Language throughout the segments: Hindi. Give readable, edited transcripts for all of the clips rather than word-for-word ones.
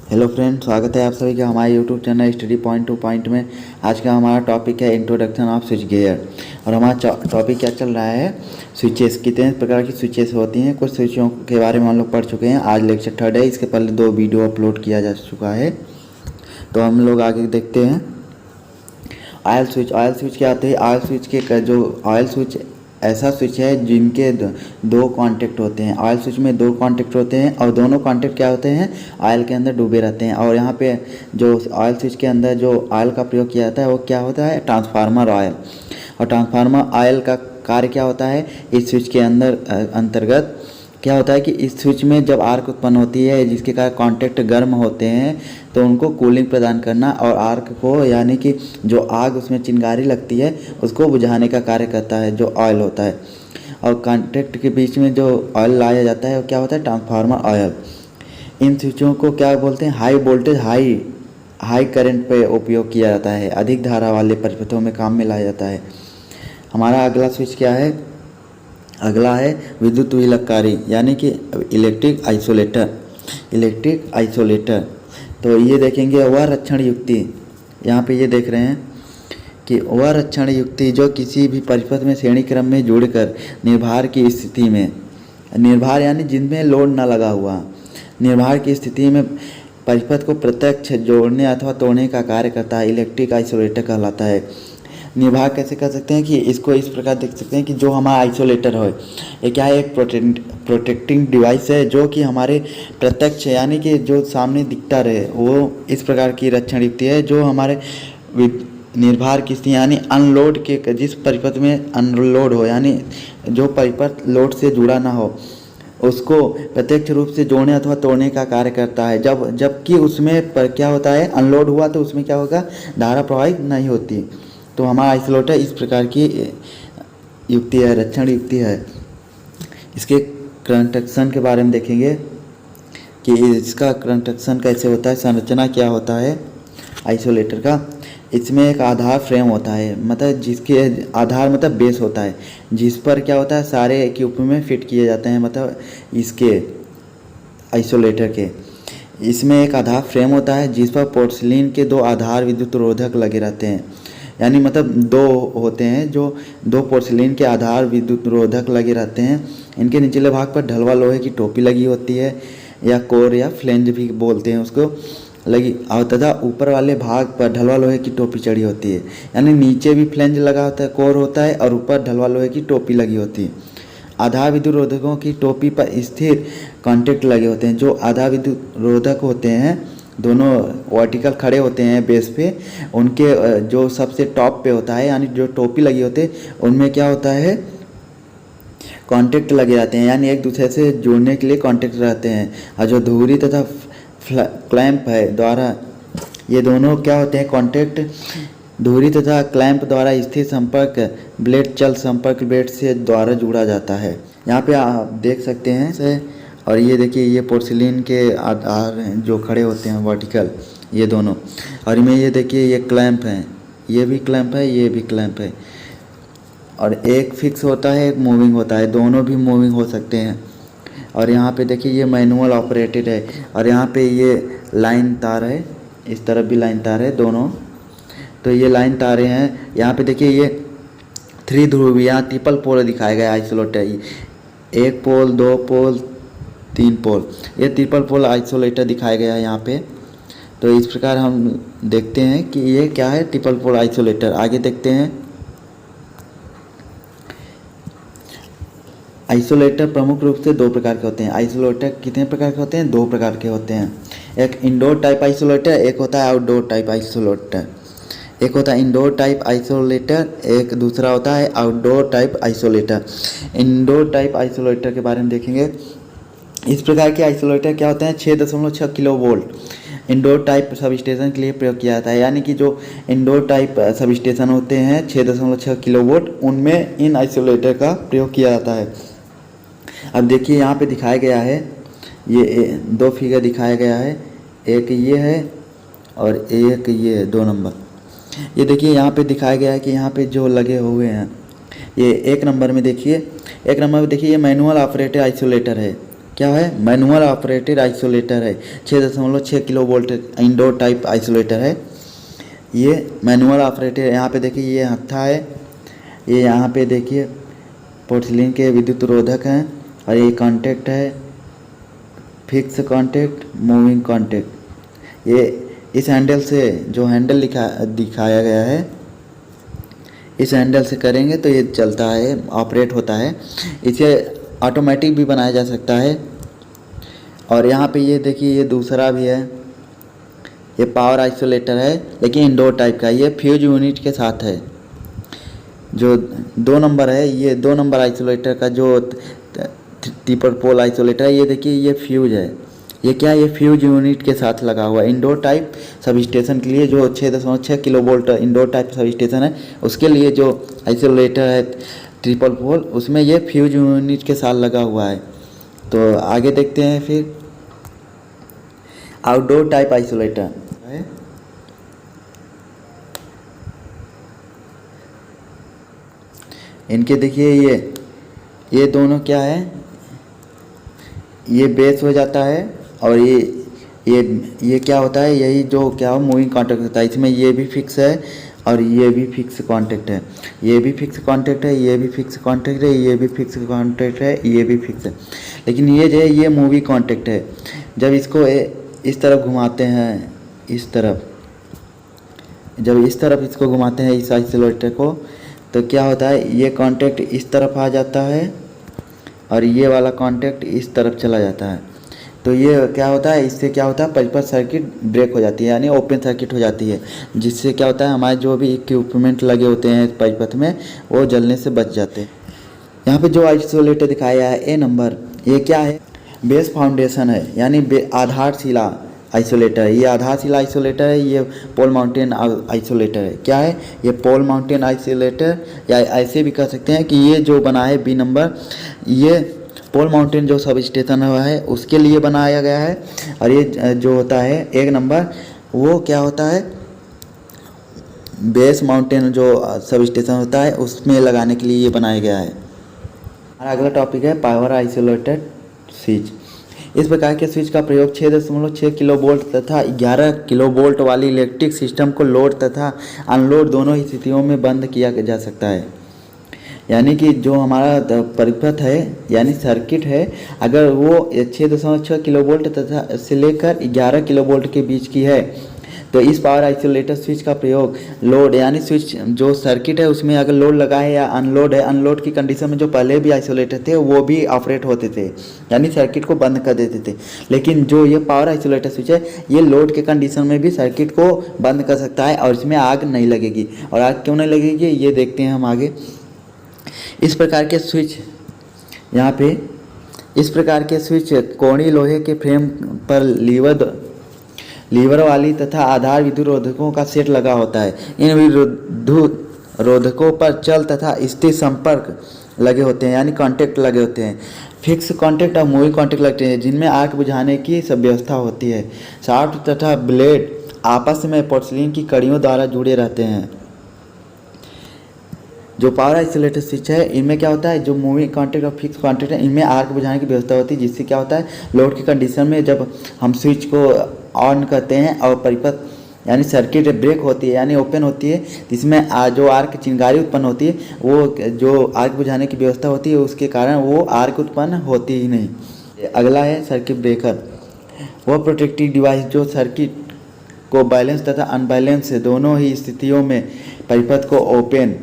हेलो फ्रेंड, स्वागत है आप सभी का हमारे YouTube channel study point two point में। आज का हमारा टॉपिक है इंट्रोडक्शन ऑफ स्विच गियर। और हमारा टॉपिक क्या चल रहा है, स्विचेस। कितने प्रकार की स्विचेस होती हैं, कुछ स्विचों के बारे में हम लोग पढ़ चुके हैं। आज लेक्चर 3 है, इसके पहले 2 वीडियो अपलोड किया जा चुका है। तो हम लोग आगे देखते हैं। ऑयल स्विच क्या होती है? ऑयल स्विच के जो ऑयल स्विच ऐसा स्विच है जिनके दो कॉन्टेक्ट होते हैं। ऑयल स्विच में 2 कॉन्टेक्ट होते हैं और दोनों कॉन्टेक्ट क्या होते हैं, ऑयल के अंदर डूबे रहते हैं। और यहाँ पे जो ऑयल स्विच के अंदर जो ऑयल का प्रयोग किया जाता है वो क्या होता है, ट्रांसफार्मर ऑयल। और ट्रांसफार्मर ऑयल का कार्य क्या होता है, इस स्विच के अंतर्गत क्या होता है कि इस स्विच में जब आर्क उत्पन्न होती है जिसके कारण कॉन्टेक्ट गर्म होते हैं तो उनको कूलिंग प्रदान करना और आर्क को यानी कि जो आग उसमें चिंगारी लगती है उसको बुझाने का कार्य करता है जो ऑयल होता है। और कॉन्टेक्ट के बीच में जो ऑयल लाया जाता है वो क्या होता है, ट्रांसफार्मर ऑयल। इन स्विचों को क्या बोलते हैं, हाई वोल्टेज हाई करंट पे उपयोग किया जाता है। अधिक धारा वाले परिपथों में काम में लाया जाता है। हमारा अगला स्विच क्या है, अगला है विद्युत विलककारी यानी कि इलेक्ट्रिक आइसोलेटर। तो ये देखेंगे वह रक्षण युक्ति, यहाँ पे ये देख रहे हैं कि वह रक्षण युक्ति जो किसी भी परिपथ में श्रेणी क्रम में जुड़कर निर्भार की स्थिति में, निर्भार यानी जिनमें लोड न लगा हुआ, निर्भार की स्थिति में परिपथ को प्रत्यक्ष जोड़ने अथवा तोड़ने का कार्य करता है, इलेक्ट्रिक आइसोलेटर कहलाता है। निर्भार कैसे कर सकते हैं कि इसको इस प्रकार देख सकते हैं कि जो हमारा आइसोलेटर है ये क्या है, एक प्रोटेक्टिंग डिवाइस है जो कि हमारे प्रत्यक्ष यानी कि जो सामने दिखता रहे वो इस प्रकार की रक्षण युक्ति है जो हमारे निर्भार की स्थिति यानी अनलोड के, जिस परिपथ में अनलोड हो यानी जो परिपथ लोड से जुड़ा ना हो उसको प्रत्यक्ष रूप से जोड़ने अथवा तोड़ने का कार्य करता है। जबकि उसमें पर क्या होता है, अनलोड हुआ तो उसमें क्या होगा, धारा प्रवाहित नहीं होती। तो हमारा आइसोलेटर इस प्रकार की युक्ति है, रक्षण युक्ति है। इसके कंस्ट्रक्शन के बारे में देखेंगे कि इसका कंस्ट्रक्शन कैसे होता है, संरचना क्या होता है आइसोलेटर का। इसमें एक आधार फ्रेम होता है, मतलब जिसके आधार मतलब बेस होता है, जिस पर क्या होता है सारे इक्विपमेंट फिट किए जाते हैं, मतलब इसके आइसोलेटर के। इसमें एक आधार फ्रेम होता है जिस पर पोर्सिलीन के 2 आधार विद्युत रोधक लगे रहते हैं, यानी मतलब 2 होते हैं जो 2 पोर्सिलीन के आधार विद्युत रोधक लगे रहते हैं। इनके निचले भाग पर ढलवा लोहे की टोपी लगी होती है या कोर या फ्लेंज भी बोलते हैं उसको लगी, और तथा ऊपर वाले भाग पर ढलवा लोहे की टोपी चढ़ी होती है। यानी नीचे भी फ्लेंज लगा होता है, कोर होता है और ऊपर ढलवा लोहे की टोपी लगी होती है। आधार विद्युत रोधकों की टोपी पर स्थिर कॉन्टेक्ट लगे होते हैं। जो आधार विद्युत रोधक होते हैं दोनों वर्टिकल खड़े होते हैं बेस पे, उनके जो सबसे टॉप पे होता है यानी जो टोपी लगी होती है उनमें क्या होता है, कॉन्टेक्ट लगे रहते हैं, यानी एक दूसरे से जोड़ने के लिए कॉन्टेक्ट रहते हैं। और जो धुरी तथा क्लैंप है द्वारा, ये दोनों क्या होते हैं, कॉन्टेक्ट धुरी तथा क्लैंप द्वारा स्थिर संपर्क ब्लेड चल संपर्क ब्लेड से द्वारा जुड़ा जाता है। यहाँ पे आप देख सकते हैं से। और ये देखिए ये पोर्सिलीन के आधार जो खड़े होते हैं वर्टिकल, ये दोनों। और इनमें ये देखिए ये क्लैंप हैं, ये भी क्लैंप है, ये भी क्लैंप है। और एक फिक्स होता है, एक मूविंग होता है, दोनों भी मूविंग हो सकते हैं। और यहाँ पे देखिए ये मैनुअल ऑपरेटेड है। और यहाँ पे ये लाइन तार है, इस तरफ भी लाइन तार है दोनों। तो ये लाइन तारें हैं। यहाँ पे देखिए ये 3 ध्रुव या ट्रिपल पोल दिखाया गया आइसोलेटर, 1 पोल 2 पोल 3 पोल, ये ट्रिपल पोल आइसोलेटर दिखाया गया है यहाँ पे। तो इस प्रकार हम देखते हैं कि ये क्या है, ट्रिपल पोल आइसोलेटर। आगे देखते हैं। आइसोलेटर प्रमुख रूप से 2 प्रकार के होते हैं। आइसोलेटर कितने प्रकार के होते हैं, 2 प्रकार के होते हैं। एक इंडोर टाइप आइसोलेटर, एक होता है आउटडोर टाइप आइसोलेटर। एक होता है इंडोर टाइप आइसोलेटर, एक दूसरा होता है outdoor type isolator. Indoor type isolator के बारे में देखेंगे। इस प्रकार के आइसोलेटर क्या होते हैं, 6.6 kilo volt indoor type sub station के लिए प्रयोग किया जाता है। यानी कि जो इंडोर टाइप सब स्टेशन होते हैं 6.6 किलो वोल्ट, उनमें इन आइसोलेटर का प्रयोग किया जाता है। अब देखिए यहाँ पे दिखाया गया है, ये 2 फिगर दिखाया गया है, एक ये है और एक ये है 2 नंबर। ये देखिए यहाँ पे दिखाया गया है कि यहाँ पे जो लगे हुए हैं, ये 1 नंबर में देखिए, 1 नंबर में देखिए ये मैनुअल ऑपरेटेड आइसोलेटर है। क्या है, मैनुअल ऑपरेटेड आइसोलेटर है। 6.6 kilo volt indoor type isolator है। ये मैनुअल ऑपरेटेड, यहाँ पे देखिए ये हत्था है, ये यहाँ पे देखिए पोर्सिलिन के विद्युत रोधक हैं, और ये कॉन्टैक्ट है, फिक्स कॉन्टैक्ट, मूविंग कॉन्टैक्ट। ये इस हैंडल से, जो हैंडल दिखाया गया है, इस हैंडल से करेंगे तो ये चलता है, ऑपरेट होता है। इसे ऑटोमेटिक भी बनाया जा सकता है। और यहाँ पे ये देखिए ये दूसरा भी है, ये पावर आइसोलेटर है लेकिन इंडोर टाइप का, ये फ्यूज यूनिट के साथ है। जो 2 नंबर है, ये 2 नंबर आइसोलेटर का जो ट्रिपल पोल आइसोलेटर है, ये देखिए ये फ्यूज है। ये क्या है, ये फ्यूज यूनिट के साथ लगा हुआ है। इंडोर टाइप सब स्टेशन के लिए जो 6.6 kilo volt indoor type sub station है, उसके लिए जो आइसोलेटर है ट्रिपल पोल, उसमें ये फ्यूज यूनिट के साथ लगा हुआ है। तो आगे देखते हैं फिर आउटडोर टाइप आइसोलेटर है। इनके देखिए ये दोनों क्या है, ये बेस हो जाता है, और ये क्या होता है, यही जो क्या हो मूविंग कॉन्टैक्ट होता है। इसमें ये भी फिक्स है और ये भी फिक्स कॉन्टैक्ट है, ये भी फिक्स कॉन्टैक्ट है, ये भी फिक्स कॉन्टैक्ट है, ये भी फिक्स कॉन्टैक्ट है, ये भी फिक्स है। लेकिन ये जो है ये मूवी कॉन्टैक्ट है। जब इसको इस तरफ घुमाते हैं, इस तरफ, जब इस तरफ इसको घुमाते हैं इस आइसोलेटर को, तो क्या होता है, ये कॉन्टैक्ट इस तरफ आ जाता है और ये वाला कॉन्टैक्ट इस तरफ चला जाता है। तो ये क्या होता है, इससे क्या होता है, परिपथ सर्किट ब्रेक हो जाती है, यानी ओपन सर्किट हो जाती है, जिससे क्या होता है हमारे जो भी इक्विपमेंट लगे होते हैं परिपथ में वो जलने से बच जाते हैं। यहाँ पे जो आइसोलेटर दिखाया है ए नंबर, ये क्या है, बेस फाउंडेशन है, यानी आधारशिला आइसोलेटर है। ये आधारशिला आइसोलेटर है, ये पोल माउंटेन आइसोलेटर है। क्या है, ये पोल माउंटेन आइसोलेटर, या ऐसे भी कह सकते हैं कि ये जो बना है बी नंबर, ये पोल माउंटेन जो सब स्टेशन हुआ है उसके लिए बनाया गया है। और ये जो होता है 1 नंबर, वो क्या होता है, बेस माउंटेन जो सब स्टेशन होता है उसमें लगाने के लिए ये बनाया गया है। हमारा अगला टॉपिक है पावर आइसोलेटेड स्विच। इस प्रकार के स्विच का प्रयोग 6.6 किलो वोल्ट तथा 11 किलो वोल्ट वाली इलेक्ट्रिक सिस्टम को लोड तथा अनलोड दोनों ही स्थितियों में बंद किया जा सकता है। यानी कि जो हमारा परिपथ है यानी सर्किट है, अगर वो 6.6 किलो वोल्ट तथा से लेकर 11 किलो वोल्ट के बीच की है, तो इस पावर आइसोलेटर स्विच का प्रयोग लोड, यानी स्विच जो सर्किट है उसमें अगर लोड लगा है या अनलोड है, अनलोड की कंडीशन में जो पहले भी आइसोलेटर थे वो भी ऑपरेट होते थे, यानी सर्किट को बंद कर देते थे। लेकिन जो ये पावर आइसोलेटर स्विच है, ये लोड के कंडीशन में भी सर्किट को बंद कर सकता है और इसमें आग नहीं लगेगी। और आग क्यों नहीं लगेगी ये देखते हैं हम आगे। इस प्रकार के स्विच, यहाँ पे इस प्रकार के स्विच कोणीय लोहे के फ्रेम पर लीवर वाली तथा आधार विद्युत रोधकों का सेट लगा होता है। इन विद्युत रोधकों पर चल तथा स्थिर संपर्क लगे होते हैं, यानी कॉन्टैक्ट लगे होते हैं। फिक्स कॉन्टैक्ट और मूविंग कॉन्टैक्ट लगते हैं, जिनमें आग बुझाने की सब व्यवस्था होती है। शाफ्ट तथा ब्लेड आपस में पोर्सिलिन की कड़ियों द्वारा जुड़े रहते हैं। जो पावर आइसोलेटर स्विच है, इनमें क्या होता है, जो मूविंग कॉन्टैक्ट और फिक्स कॉन्टैक्ट है, इनमें आग बुझाने की व्यवस्था होती है, जिससे क्या होता है, लोड की कंडीशन में जब हम स्विच को ऑन करते हैं और परिपथ यानी सर्किट ब्रेक होती है यानी ओपन होती है, जिसमें जो आर्क चिंगारी उत्पन्न होती है, वो जो आग बुझाने की व्यवस्था होती है उसके कारण वो आर्क उत्पन्न होती ही नहीं। अगला है सर्किट ब्रेकर। वह प्रोटेक्टिव डिवाइस जो सर्किट को बैलेंस तथा अनबैलेंस दोनों ही स्थितियों में परिपथ को ओपन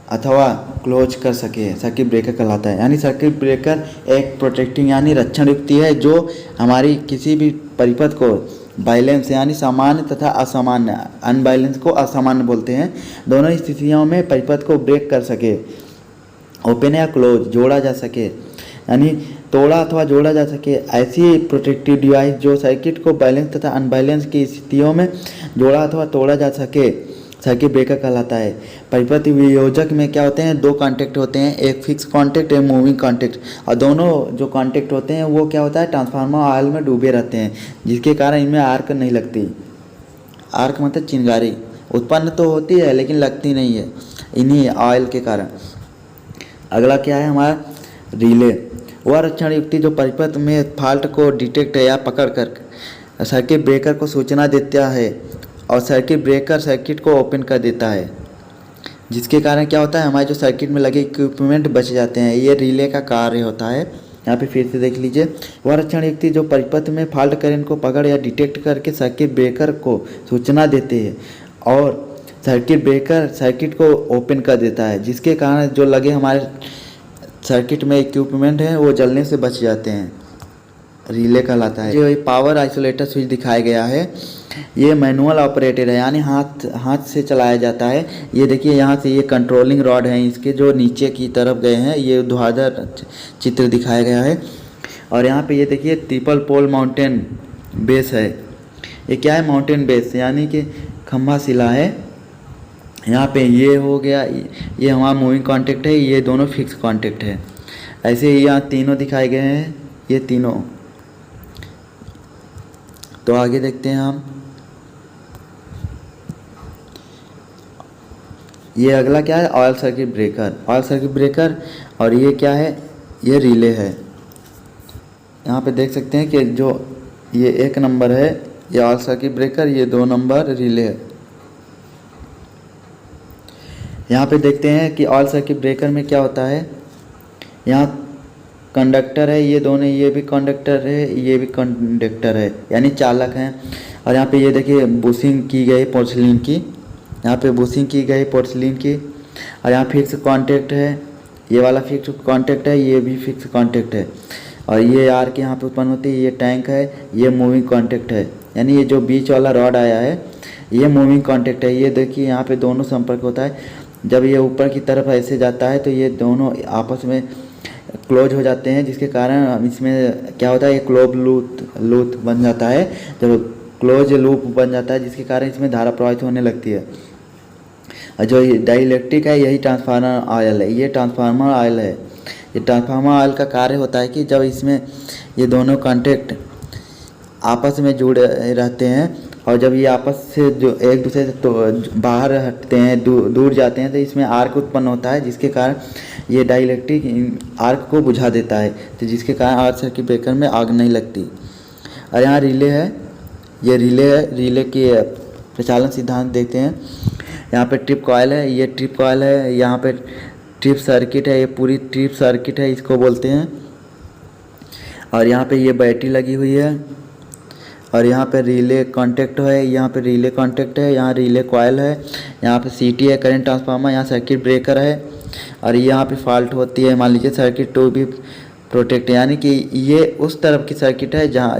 अथवा क्लोज कर सके, सर्किट ब्रेकर कहलाता है। यानी सर्किट ब्रेकर एक प्रोटेक्टिंग यानी रक्षण युक्ति है जो हमारी किसी भी परिपथ को बैलेंस यानी सामान्य तथा असामान्य, अनबैलेंस को असामान्य बोलते हैं, दोनों स्थितियों में परिपथ को ब्रेक कर सके, ओपन या क्लोज जोड़ा जा सके, यानी तोड़ा अथवा जोड़ा जा सके। ऐसी प्रोटेक्टिव डिवाइस जो सर्किट को बैलेंस तथा अनबैलेंस की स्थितियों में जोड़ा अथवा तोड़ा जा सके, सर्किट ब्रेकर कहलाता है। परिपथ वियोजक में क्या होते हैं, 2 कॉन्टैक्ट होते हैं, एक फिक्स कॉन्टैक्ट एक मूविंग कॉन्टैक्ट, और दोनों जो कॉन्टैक्ट होते हैं वो क्या होता है, ट्रांसफार्मर ऑयल में डूबे रहते हैं, जिसके कारण इनमें आर्क नहीं लगती। आर्क मतलब चिंगारी उत्पन्न तो होती है लेकिन लगती नहीं है इन्हीं ऑयल के कारण। अगला क्या है हमारा रिले। वह रक्षण युक्ति जो परिपथ में फॉल्ट को डिटेक्ट या पकड़ कर सर्किट ब्रेकर को सूचना देता है और सर्किट ब्रेकर सर्किट को ओपन कर देता है, जिसके कारण क्या होता है हमारे जो सर्किट में लगे इक्विपमेंट बच जाते हैं। ये रिले का कार्य होता है। यहाँ पे फिर से देख लीजिए, वह रक्षण युक्ति जो परिपथ में फॉल्ट करंट को पकड़ या डिटेक्ट करके सर्किट ब्रेकर को सूचना देते हैं और सर्किट ब्रेकर सर्किट को ओपन कर देता है, जिसके कारण जो लगे हमारे सर्किट में इक्विपमेंट हैं वो जलने से बच जाते हैं। रिले कहलाता है। जो पावर आइसोलेटर स्विच दिखाया गया है ये मैनुअल ऑपरेटेड है, यानी हाथ से चलाया जाता है। ये देखिए यहाँ से ये कंट्रोलिंग रॉड हैं इसके जो नीचे की तरफ गए हैं, ये ध्रुवीय चित्र दिखाया गया है। और यहाँ पे ये देखिए ट्रिपल पोल माउंटेन बेस है। ये क्या है? माउंटेन बेस, यानी कि खंभा शिला है। यहाँ पे ये हो गया, ये हमारा मूविंग कॉन्टैक्ट है, ये दोनों फिक्स कॉन्टैक्ट है। ऐसे ही यहाँ तीनों दिखाए गए हैं, ये तीनों। तो आगे देखते हैं हम। ये अगला क्या है? Oil circuit breaker. Oil circuit breaker. और ये क्या है? ये रिले है। यहाँ पे देख सकते हैं कि जो ये 1 नंबर है ये ऑयल सर्किट ब्रेकर, ये 2 नंबर रिले है। यहाँ पे देखते हैं कि ऑयल सर्किट ब्रेकर में क्या होता है। यहाँ कंडक्टर है, ये दोनों, ये भी कंडक्टर है, ये भी कंडक्टर है, यानी चालक हैं। और यहाँ पे ये देखिए बुशिंग की गई पोर्सिलीन की, यहाँ पे बुशिंग की गई पोर्सिलीन की। और यहाँ फिक्स कॉन्टैक्ट है, ये वाला फिक्स कॉन्टैक्ट है, ये भी फिक्स कॉन्टैक्ट है। और ये आर के यहाँ पे उत्पन्न होती है, ये टैंक है, ये मूविंग कॉन्टैक्ट है, यानी ये जो बीच वाला रॉड आया है ये मूविंग कॉन्टैक्ट है। ये देखिए यहाँ पे दोनों संपर्क होता है। जब ये ऊपर की तरफ ऐसे जाता है तो ये दोनों आपस में क्लोज हो जाते हैं, जिसके कारण इसमें क्या होता है, ये क्लोज लूप बन जाता है। जब क्लोज लूप बन जाता है जिसके कारण इसमें धारा प्रवाहित होने लगती है। और जो डाइलेक्ट्रिक है यही ट्रांसफार्मर ऑयल है, ये ट्रांसफार्मर ऑयल है। ये ट्रांसफार्मर ऑयल का कार्य होता है कि जब इसमें ये दोनों कॉन्टैक्ट आपस में जुड़े रहते हैं और जब ये आपस से जो एक दूसरे से तो बाहर हटते हैं, दूर जाते हैं, तो इसमें आर्क उत्पन्न होता है, जिसके कारण ये डाइलेक्ट्रिक आर्क को बुझा देता है, तो जिसके कारण ऑयल सर्किट ब्रेकर में आग नहीं लगती। और यहाँ रिले है, ये रिले है। रिले के प्रचालन सिद्धांत देखते हैं। यहाँ पे ट्रिप कॉयल है, ये ट्रिप कॉयल है। यहाँ पे ट्रिप सर्किट है, ये पूरी ट्रिप सर्किट है इसको बोलते हैं। और यहाँ पे ये बैटरी लगी हुई है। और यहाँ पे रिले कॉन्टैक्ट है, यहाँ पे रिले कॉन्टैक्ट है, यहाँ रिले कॉयल है, यहाँ पे सीटी है करंट ट्रांसफार्मर, यहाँ सर्किट ब्रेकर है। और यहाँ पे फॉल्ट होती है, मान लीजिए सर्किट टू भी प्रोटेक्ट, यानी कि ये उस तरफ की सर्किट है जहाँ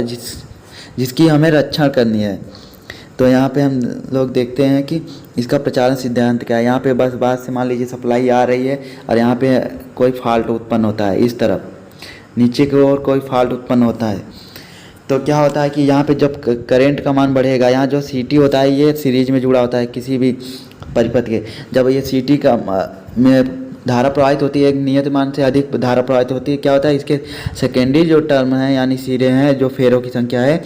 जिसकी हमें रक्षा करनी है। तो यहाँ पे हम लोग देखते हैं कि इसका प्रचालन सिद्धांत क्या है। यहाँ पे बस बात से मान लीजिए सप्लाई आ रही है और यहाँ पे कोई फॉल्ट उत्पन्न होता है, इस तरफ नीचे की ओर कोई फॉल्ट उत्पन्न होता है, तो क्या होता है कि यहाँ पे जब करंट का मान बढ़ेगा, यहाँ जो सीटी होता है ये सीरीज में जुड़ा होता है किसी भी परिपथ के। जब ये सीटी का में धारा प्रवाहित होती है, एक नियत मान से अधिक धारा प्रवाहित होती है, क्या होता है इसके सेकेंडरी जो टर्म है यानी सिरे हैं, जो फेरों की संख्या है,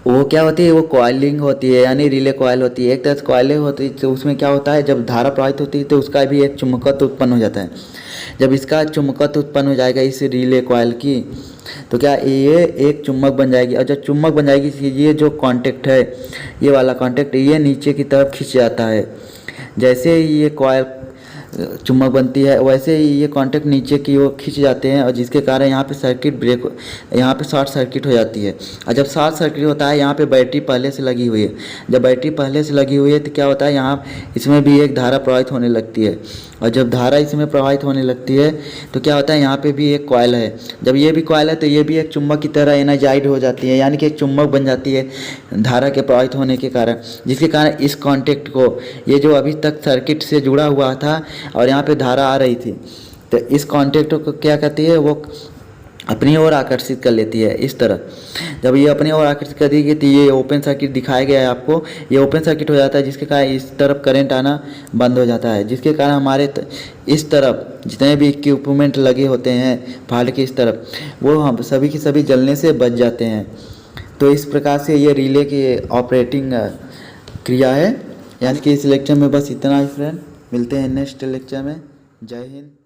वो क्या होती है, वो कॉइलिंग होती है, यानी रिले कॉइल होती है। एक तरह से कॉइलिंग होती है, तो उसमें क्या होता है जब धारा प्रवाहित होती है तो उसका भी एक चुंबकत्व उत्पन्न हो जाता है। जब इसका चुंबकत्व उत्पन्न हो जाएगा इस रिले कॉइल की, तो क्या ये एक चुम्बक बन जाएगी। और जब चुम्बक बन जाएगी, ये जो कांटेक्ट है, ये वाला कांटेक्ट, ये नीचे की तरफ खिंच जाता है। जैसे ही ये कॉइल चुम्बक बनती है वैसे ही ये कांटेक्ट नीचे की ओर खिंच जाते हैं, और जिसके कारण यहाँ पे सर्किट ब्रेक, यहाँ पे शॉर्ट सर्किट हो जाती है। और जब शॉर्ट सर्किट होता है, यहाँ पे बैटरी पहले से लगी हुई है। जब बैटरी पहले से लगी हुई है तो क्या होता है, यहाँ इसमें भी एक धारा प्रवाहित होने लगती है। और जब धारा इसमें प्रवाहित होने लगती है तो क्या होता है, यहाँ पे भी एक कॉइल है। जब ये भी कॉइल है तो ये भी एक चुम्बक की तरह एनर्जाइड हो जाती है, यानी कि एक चुम्बक बन जाती है धारा के प्रवाहित होने के कारण, जिसके कारण इस कॉन्टेक्ट को, ये जो अभी तक सर्किट से जुड़ा हुआ था और यहाँ पे धारा आ रही थी, तो इस कॉन्टेक्ट को क्या कहती है, वो अपनी ओर आकर्षित कर लेती है इस तरह। जब ये अपनी ओर आकर्षित कर देगी तो ये ओपन सर्किट दिखाया गया है आपको, ये ओपन सर्किट हो जाता है, जिसके कारण इस तरफ करंट आना बंद हो जाता है, जिसके कारण हमारे इस तरफ जितने भी इक्विपमेंट लगे होते हैं फाल्ट के इस तरफ, वो हम सभी के सभी जलने से बच जाते हैं। तो इस प्रकार से ये रिले की ऑपरेटिंग क्रिया है। यानी कि इस लेक्चर में बस इतना ही फ्रेंड, मिलते हैं नेक्स्ट लेक्चर में। जय हिंद।